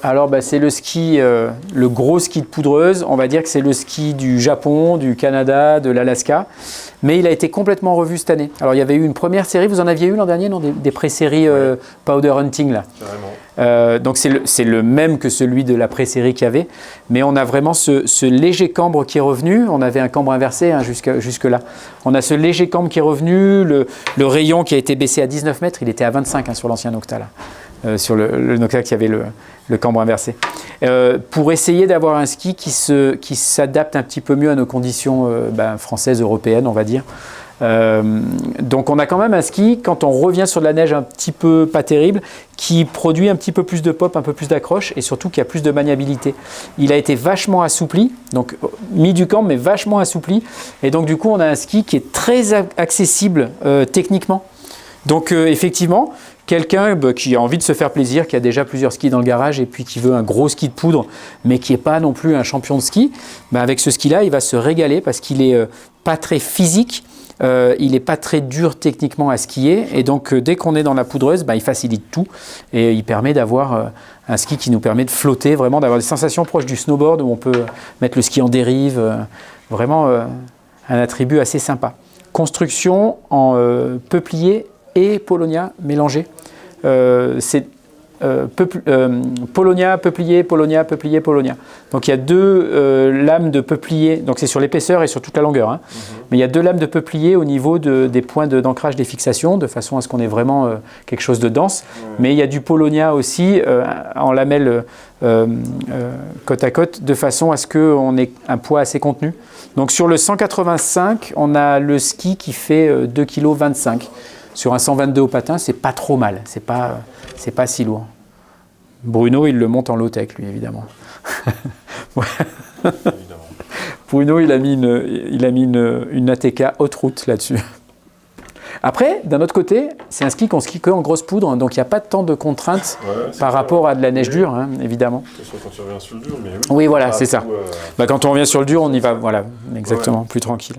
Alors c'est le ski, le gros ski de poudreuse, on va dire que c'est le ski du Japon, du Canada, de l'Alaska, mais il a été complètement revu cette année. Alors il y avait eu une première série, vous en aviez eu l'an dernier, non, des pré-séries Powder Hunting là. Donc c'est le même que celui de la pré-série qu'il y avait, mais on a vraiment ce léger cambre qui est revenu. On avait un cambre inversé hein, jusque là. On a ce léger cambre qui est revenu, le rayon qui a été baissé à 19 mètres, il était à 25 hein, sur l'ancien Nocta là. Sur le Nocta qui avait le cambre inversé, pour essayer d'avoir un ski qui s'adapte un petit peu mieux à nos conditions françaises, européennes, on va dire. Donc on a quand même un ski, quand on revient sur de la neige un petit peu pas terrible, qui produit un petit peu plus de pop, un peu plus d'accroche et surtout qui a plus de maniabilité. Il a été vachement assoupli, donc mis du cambre mais vachement assoupli, et donc du coup on a un ski qui est très accessible techniquement. Donc effectivement, quelqu'un qui a envie de se faire plaisir, qui a déjà plusieurs skis dans le garage et puis qui veut un gros ski de poudre, mais qui n'est pas non plus un champion de ski, avec ce ski-là, il va se régaler parce qu'il n'est pas très physique, il n'est pas très dur techniquement à skier. Et donc, dès qu'on est dans la poudreuse, il facilite tout et il permet d'avoir un ski qui nous permet de flotter, vraiment d'avoir des sensations proches du snowboard où on peut mettre le ski en dérive. Vraiment un attribut assez sympa. Construction en peuplier et Polonia mélangés. C'est Polonia, peuplier, Polonia, peuplier, Polonia. Donc il y a deux lames de peuplier, donc c'est sur l'épaisseur et sur toute la longueur. Hein. Mais il y a deux lames de peuplier au niveau des points d'ancrage des fixations, de façon à ce qu'on ait vraiment quelque chose de dense. Mais il y a du Polonia aussi en lamelles côte à côte, de façon à ce qu'on ait un poids assez contenu. Donc sur le 185, on a le ski qui fait 2,25 kg. Sur un 122 au patin, c'est pas trop mal, c'est pas si lourd. Bruno, il le monte en low-tech, lui, évidemment. Bruno, il a mis une ATK haute route là-dessus. Après, d'un autre côté, c'est un ski qu'on skie qu'en grosse poudre, donc il n'y a pas tant de contraintes par rapport à de la neige dure, hein, évidemment. Que ce soit quand tu reviens sur le dur, mais oui, voilà, c'est ça. Quand on revient sur le dur, on y va, voilà, exactement, plus tranquille.